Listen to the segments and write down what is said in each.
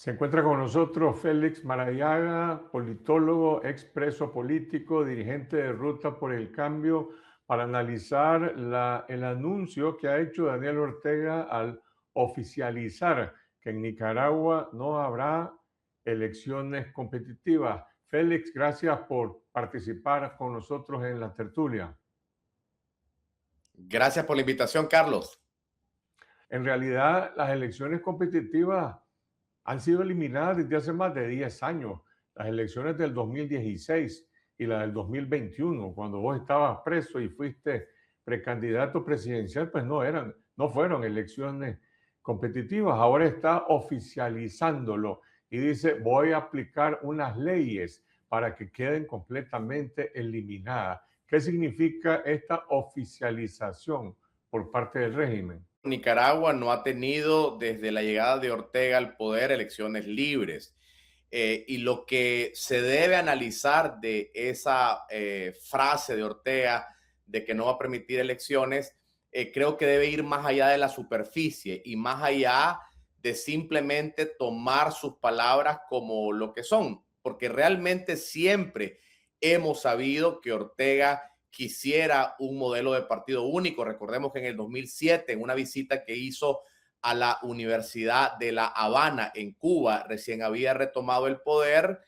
Se encuentra con nosotros Félix Maradiaga, politólogo, expreso político, dirigente de Ruta por el Cambio, para analizar el anuncio que ha hecho Daniel Ortega al oficializar que en Nicaragua no habrá elecciones competitivas. Félix, gracias por participar con nosotros en la tertulia. Gracias por la invitación, Carlos. En realidad, las elecciones competitivas han sido eliminadas desde hace más de 10 años. Las elecciones del 2016 y la del 2021, cuando vos estabas preso y fuiste precandidato presidencial, pues no fueron elecciones competitivas. Ahora está oficializándolo y dice, voy a aplicar unas leyes para que queden completamente eliminadas. ¿Qué significa esta oficialización por parte del régimen? Nicaragua no ha tenido desde la llegada de Ortega al poder elecciones libres. Y lo que se debe analizar de esa frase de Ortega de que no va a permitir elecciones, creo que debe ir más allá de la superficie y más allá de simplemente tomar sus palabras como lo que son, porque realmente siempre hemos sabido que Ortega quisiera un modelo de partido único. Recordemos que en el 2007, en una visita que hizo a la Universidad de La Habana en Cuba, recién había retomado el poder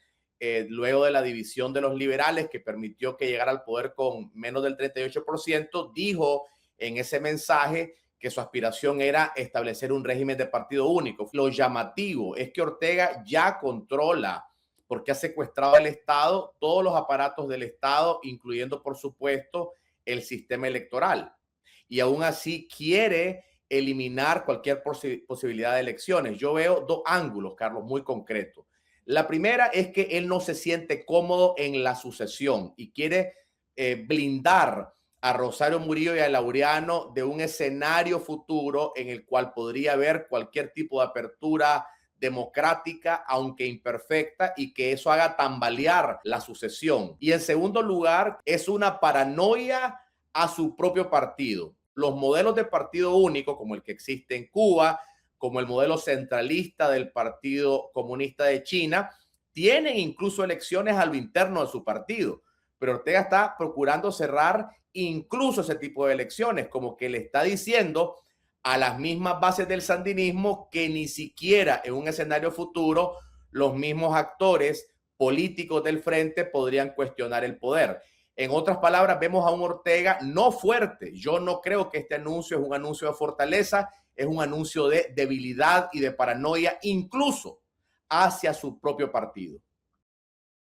luego de la división de los liberales que permitió que llegara al poder con menos del 38%, dijo en ese mensaje que su aspiración era establecer un régimen de partido único. Lo llamativo es que Ortega ya controla, porque ha secuestrado el Estado, todos los aparatos del Estado, incluyendo, por supuesto, el sistema electoral. Y aún así quiere eliminar cualquier posibilidad de elecciones. Yo veo dos ángulos, Carlos, muy concretos. La primera es que él no se siente cómodo en la sucesión y quiere blindar a Rosario Murillo y a Laureano de un escenario futuro en el cual podría haber cualquier tipo de apertura democrática, aunque imperfecta, y que eso haga tambalear la sucesión. Y en segundo lugar, es una paranoia a su propio partido. Los modelos de partido único, como el que existe en Cuba, como el modelo centralista del Partido Comunista de China, tienen incluso elecciones a lo interno de su partido. Pero Ortega está procurando cerrar incluso ese tipo de elecciones, como que le está diciendo a las mismas bases del sandinismo que ni siquiera en un escenario futuro los mismos actores políticos del frente podrían cuestionar el poder. En otras palabras, vemos a un Ortega no fuerte. Yo no creo que este anuncio es un anuncio de fortaleza, es un anuncio de debilidad y de paranoia, incluso hacia su propio partido.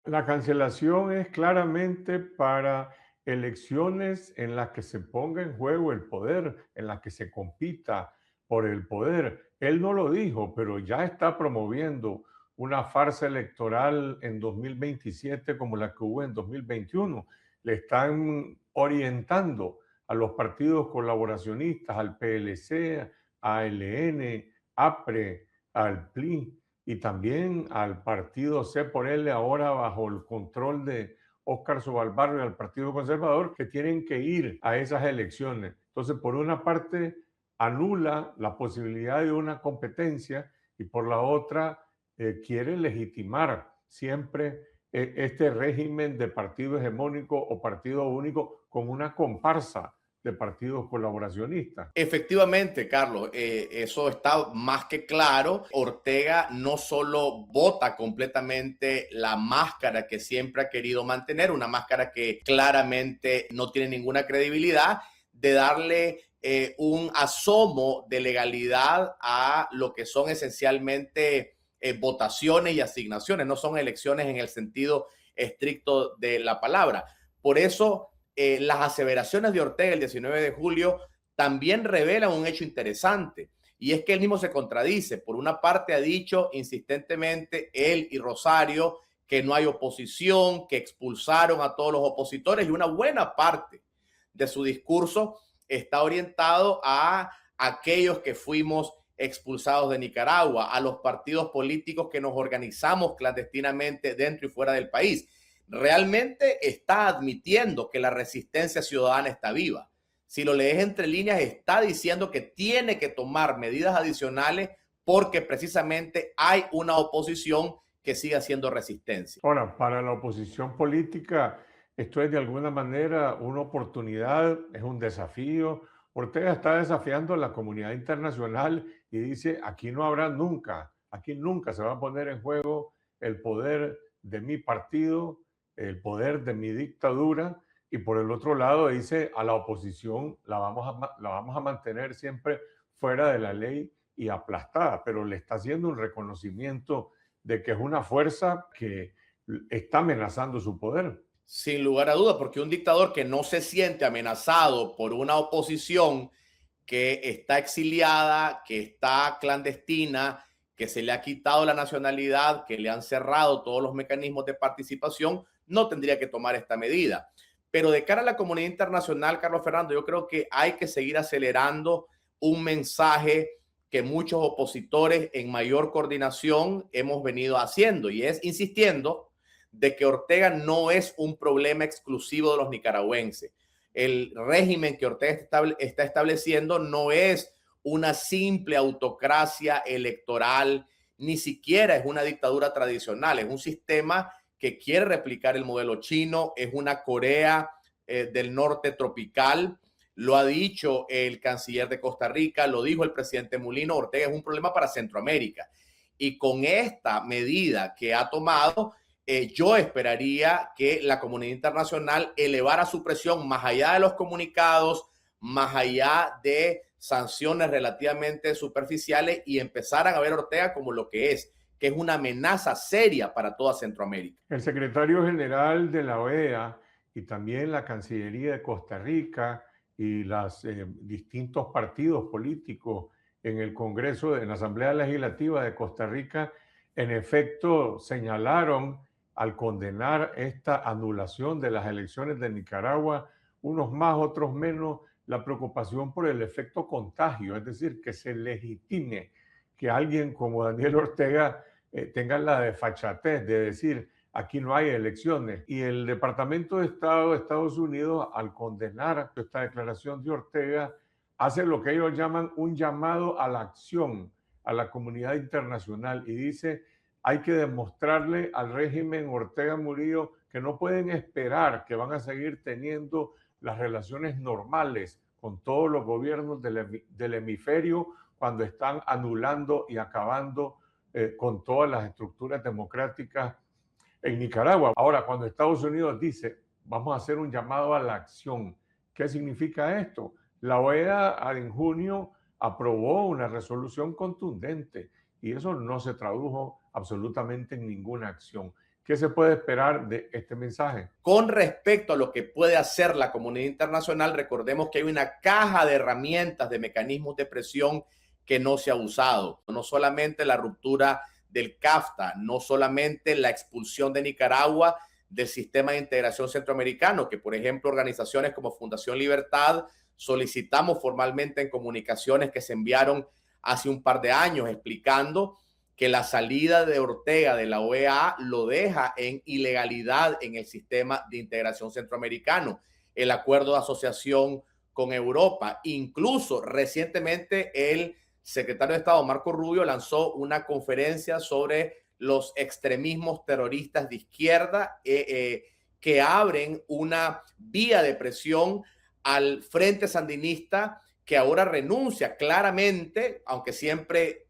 La cancelación es claramente para elecciones en las que se ponga en juego el poder, en las que se compita por el poder. Él no lo dijo, pero ya está promoviendo una farsa electoral en 2027 como la que hubo en 2021. Le están orientando a los partidos colaboracionistas, al PLC, a ALN, APRE, al PLI y también al partido C por L, ahora bajo el control de Óscar Sobalbarro y al Partido Conservador, que tienen que ir a esas elecciones. Entonces, por una parte, anula la posibilidad de una competencia y por la otra, quiere legitimar siempre este régimen de partido hegemónico o partido único con una comparsa de partidos colaboracionistas. Efectivamente, Carlos, eso está más que claro. Ortega no solo bota completamente la máscara que siempre ha querido mantener, una máscara que claramente no tiene ninguna credibilidad, de darle un asomo de legalidad a lo que son esencialmente votaciones y asignaciones, no son elecciones en el sentido estricto de la palabra. Por eso, las aseveraciones de Ortega el 19 de julio también revelan un hecho interesante, y es que él mismo se contradice. Por una parte ha dicho insistentemente él y Rosario que no hay oposición, que expulsaron a todos los opositores, y una buena parte de su discurso está orientado a aquellos que fuimos expulsados de Nicaragua, a los partidos políticos que nos organizamos clandestinamente dentro y fuera del país. Realmente está admitiendo que la resistencia ciudadana está viva. Si lo lees entre líneas, está diciendo que tiene que tomar medidas adicionales porque precisamente hay una oposición que sigue haciendo resistencia. Ahora, para la oposición política, esto es de alguna manera una oportunidad, es un desafío. Ortega está desafiando a la comunidad internacional y dice, aquí nunca se va a poner en juego el poder de mi partido, el poder de mi dictadura. Y por el otro lado dice, a la oposición la vamos a mantener siempre fuera de la ley y aplastada, pero le está haciendo un reconocimiento de que es una fuerza que está amenazando su poder. Sin lugar a dudas, porque un dictador que no se siente amenazado por una oposición que está exiliada, que está clandestina, que se le ha quitado la nacionalidad, que le han cerrado todos los mecanismos de participación, no tendría que tomar esta medida. Pero de cara a la comunidad internacional, Carlos Fernando, yo creo que hay que seguir acelerando un mensaje que muchos opositores en mayor coordinación hemos venido haciendo, y es insistiendo de que Ortega no es un problema exclusivo de los nicaragüenses. El régimen que Ortega está estableciendo no es una simple autocracia electoral, ni siquiera es una dictadura tradicional, es un sistema que quiere replicar el modelo chino, es una Corea del Norte tropical. Lo ha dicho el canciller de Costa Rica, lo dijo el presidente Mulino, Ortega es un problema para Centroamérica. Y con esta medida que ha tomado, yo esperaría que la comunidad internacional elevara su presión más allá de los comunicados, más allá de sanciones relativamente superficiales, y empezaran a ver a Ortega como lo que es una amenaza seria para toda Centroamérica. El secretario general de la OEA y también la Cancillería de Costa Rica y los distintos partidos políticos en el Congreso, en la Asamblea Legislativa de Costa Rica, en efecto señalaron al condenar esta anulación de las elecciones de Nicaragua, unos más, otros menos, la preocupación por el efecto contagio, es decir, que se legitime que alguien como Daniel Ortega tenga la desfachatez de decir aquí no hay elecciones. Y el Departamento de Estado de Estados Unidos, al condenar esta declaración de Ortega, hace lo que ellos llaman un llamado a la acción a la comunidad internacional y dice, hay que demostrarle al régimen Ortega Murillo que no pueden esperar que van a seguir teniendo las relaciones normales con todos los gobiernos del hemisferio cuando están anulando y acabando con todas las estructuras democráticas en Nicaragua. Ahora, cuando Estados Unidos dice, vamos a hacer un llamado a la acción, ¿qué significa esto? La OEA en junio aprobó una resolución contundente y eso no se tradujo absolutamente en ninguna acción. ¿Qué se puede esperar de este mensaje? Con respecto a lo que puede hacer la comunidad internacional, recordemos que hay una caja de herramientas, de mecanismos de presión que no se ha usado. No solamente la ruptura del CAFTA, no solamente la expulsión de Nicaragua del sistema de integración centroamericano, que por ejemplo organizaciones como Fundación Libertad solicitamos formalmente en comunicaciones que se enviaron hace un par de años explicando que la salida de Ortega de la OEA lo deja en ilegalidad en el sistema de integración centroamericano, el acuerdo de asociación con Europa. Incluso recientemente el secretario de Estado Marco Rubio lanzó una conferencia sobre los extremismos terroristas de izquierda que abren una vía de presión al Frente Sandinista, que ahora renuncia claramente, aunque siempre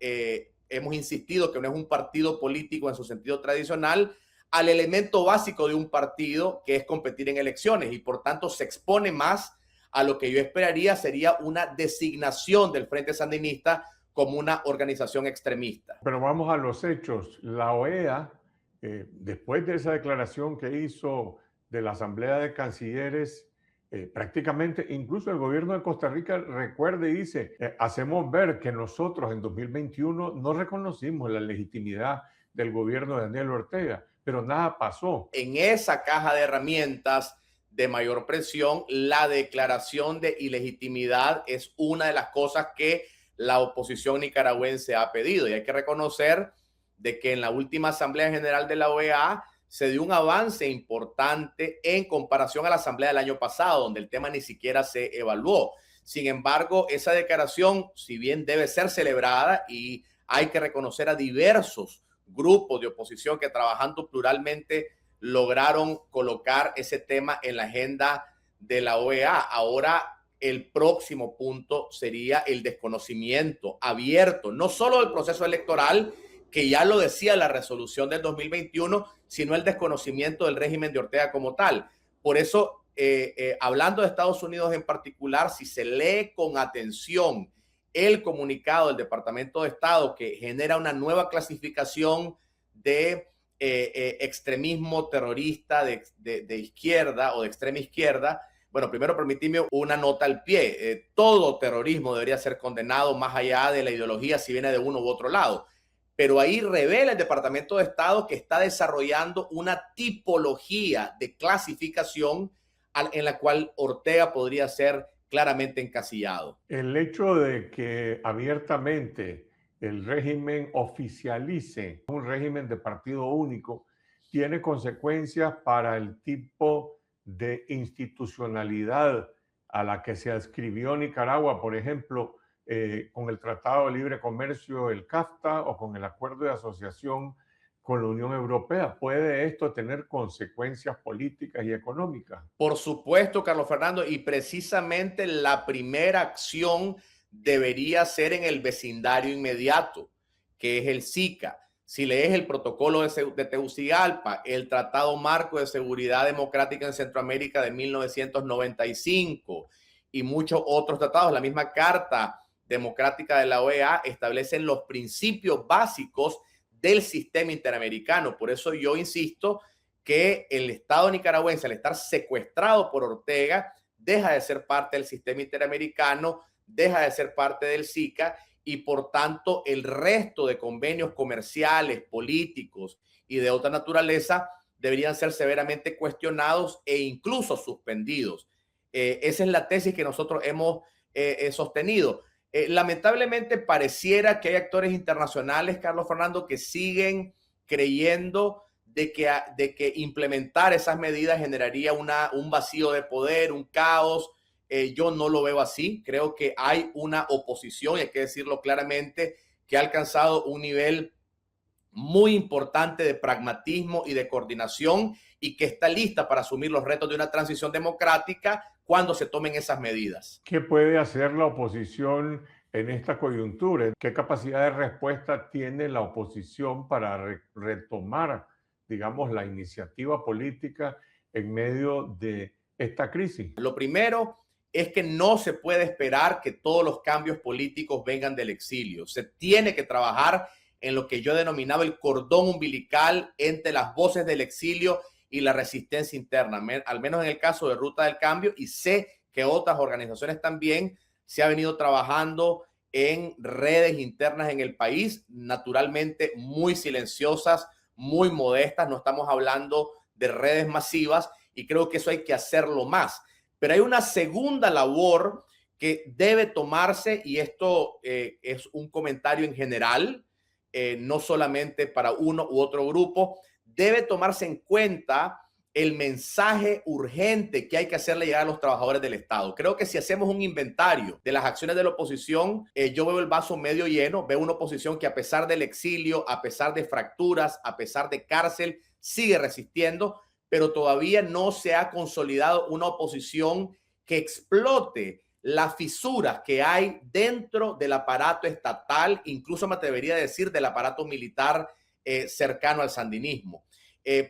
hemos insistido que no es un partido político en su sentido tradicional, al elemento básico de un partido, que es competir en elecciones, y por tanto se expone más a lo que yo esperaría sería una designación del Frente Sandinista como una organización extremista. Pero vamos a los hechos. La OEA, después de esa declaración que hizo de la Asamblea de Cancilleres, prácticamente, incluso el gobierno de Costa Rica recuerda y dice, hacemos ver que nosotros en 2021 no reconocimos la legitimidad del gobierno de Daniel Ortega, pero nada pasó. En esa caja de herramientas de mayor presión, la declaración de ilegitimidad es una de las cosas que la oposición nicaragüense ha pedido, y hay que reconocer de que en la última Asamblea General de la OEA se dio un avance importante en comparación a la asamblea del año pasado, donde el tema ni siquiera se evaluó. Sin embargo, esa declaración, si bien debe ser celebrada y hay que reconocer a diversos grupos de oposición que trabajando pluralmente lograron colocar ese tema en la agenda de la OEA. Ahora el próximo punto sería el desconocimiento abierto, no solo del proceso electoral, que ya lo decía la resolución del 2021, sino el desconocimiento del régimen de Ortega como tal. Por eso, hablando de Estados Unidos en particular, si se lee con atención el comunicado del Departamento de Estado que genera una nueva clasificación de extremismo terrorista de izquierda o de extrema izquierda, bueno, primero permitidme una nota al pie. Todo terrorismo debería ser condenado más allá de la ideología si viene de uno u otro lado. Pero ahí revela el Departamento de Estado que está desarrollando una tipología de clasificación en la cual Ortega podría ser claramente encasillado. El hecho de que abiertamente el régimen oficialice un régimen de partido único tiene consecuencias para el tipo de institucionalidad a la que se adscribió Nicaragua, por ejemplo, con el Tratado de Libre Comercio, el CAFTA, o con el Acuerdo de Asociación con la Unión Europea. ¿Puede esto tener consecuencias políticas y económicas? Por supuesto, Carlos Fernando, y precisamente la primera acción debería ser en el vecindario inmediato, que es el SICA. Si lees el protocolo de Tegucigalpa, el Tratado Marco de Seguridad Democrática en Centroamérica de 1995 y muchos otros tratados, la misma Carta Democrática de la OEA establecen los principios básicos del sistema interamericano. Por eso yo insisto que el Estado nicaragüense, al estar secuestrado por Ortega, deja de ser parte del sistema interamericano, deja de ser parte del SICA y por tanto el resto de convenios comerciales, políticos y de otra naturaleza deberían ser severamente cuestionados e incluso suspendidos. Esa es la tesis que nosotros hemos sostenido. Lamentablemente pareciera que hay actores internacionales, Carlos Fernando, que siguen creyendo de que implementar esas medidas generaría un vacío de poder, un caos. Yo no lo veo así. Creo que hay una oposición, y hay que decirlo claramente, que ha alcanzado un nivel muy importante de pragmatismo y de coordinación y que está lista para asumir los retos de una transición democrática cuando se tomen esas medidas. ¿Qué puede hacer la oposición en esta coyuntura? ¿Qué capacidad de respuesta tiene la oposición para retomar, digamos, la iniciativa política en medio de esta crisis? Lo primero es que no se puede esperar que todos los cambios políticos vengan del exilio. Se tiene que trabajar en lo que yo denominaba el cordón umbilical entre las voces del exilio y la resistencia interna, al menos en el caso de Ruta del Cambio, y sé que otras organizaciones también se ha venido trabajando en redes internas en el país, naturalmente muy silenciosas, muy modestas, no estamos hablando de redes masivas y creo que eso hay que hacerlo más. Pero hay una segunda labor que debe tomarse y esto es un comentario en general, no solamente para uno u otro grupo, debe tomarse en cuenta el mensaje urgente que hay que hacerle llegar a los trabajadores del Estado. Creo que si hacemos un inventario de las acciones de la oposición, yo veo el vaso medio lleno, veo una oposición que a pesar del exilio, a pesar de fracturas, a pesar de cárcel, sigue resistiendo, pero todavía no se ha consolidado una oposición que explote las fisuras que hay dentro del aparato estatal, incluso me atrevería a decir del aparato militar cercano al sandinismo.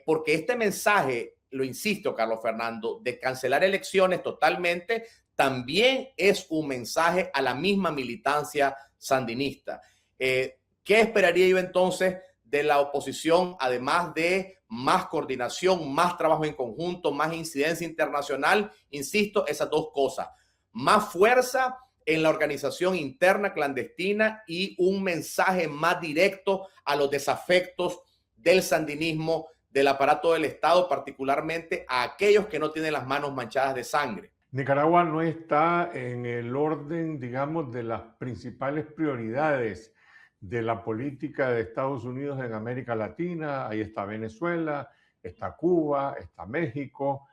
Porque este mensaje, lo insisto, Carlos Fernando, de cancelar elecciones totalmente, también es un mensaje a la misma militancia sandinista. ¿Qué esperaría yo entonces de la oposición, además de más coordinación, más trabajo en conjunto, más incidencia internacional? Insisto, esas dos cosas. Más fuerza en la organización interna clandestina y un mensaje más directo a los desafectos del sandinismo, del aparato del Estado, particularmente a aquellos que no tienen las manos manchadas de sangre. Nicaragua no está en el orden, digamos, de las principales prioridades de la política de Estados Unidos en América Latina. Ahí está Venezuela, está Cuba, está México,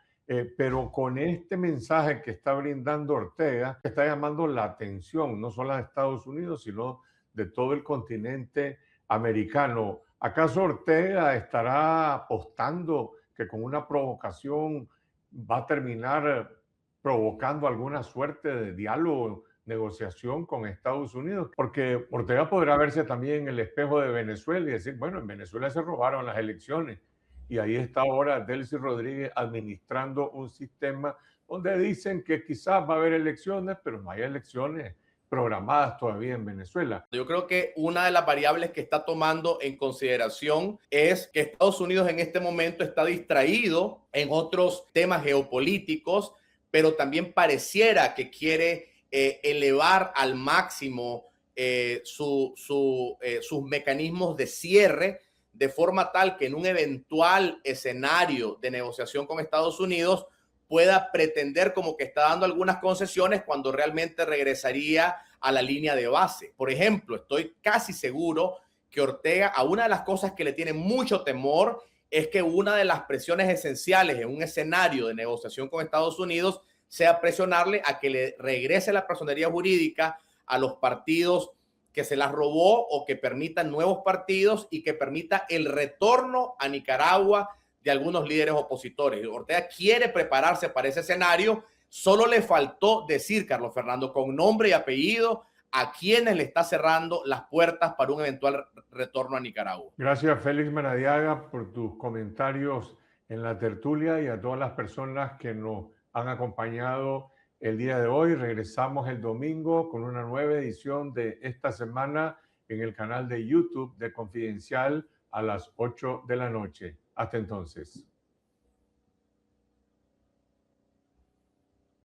pero con este mensaje que está brindando Ortega, está llamando la atención no solo a Estados Unidos, sino de todo el continente americano. ¿Acaso Ortega estará apostando que con una provocación va a terminar provocando alguna suerte de diálogo, negociación con Estados Unidos? Porque Ortega podrá verse también en el espejo de Venezuela y decir, bueno, en Venezuela se robaron las elecciones y ahí está ahora Delcy Rodríguez administrando un sistema donde dicen que quizás va a haber elecciones, pero no hay elecciones programadas todavía en Venezuela. Yo creo que una de las variables que está tomando en consideración es que Estados Unidos en este momento está distraído en otros temas geopolíticos, pero también pareciera que quiere elevar al máximo sus mecanismos de cierre, de forma tal que en un eventual escenario de negociación con Estados Unidos pueda pretender como que está dando algunas concesiones cuando realmente regresaría a la línea de base. Por ejemplo, estoy casi seguro que Ortega, a una de las cosas que le tiene mucho temor es que una de las presiones esenciales en un escenario de negociación con Estados Unidos sea presionarle a que le regrese la personería jurídica a los partidos que se las robó o que permitan nuevos partidos y que permita el retorno a Nicaragua de algunos líderes opositores. Ortega quiere prepararse para ese escenario. Solo le faltó decir, Carlos Fernando, con nombre y apellido, a quienes le está cerrando las puertas para un eventual retorno a Nicaragua. Gracias, Félix Maradiaga, por tus comentarios en la tertulia y a todas las personas que nos han acompañado el día de hoy. Regresamos el domingo con una nueva edición de esta semana en el canal de YouTube de Confidencial a las 8 de la noche. Hasta entonces.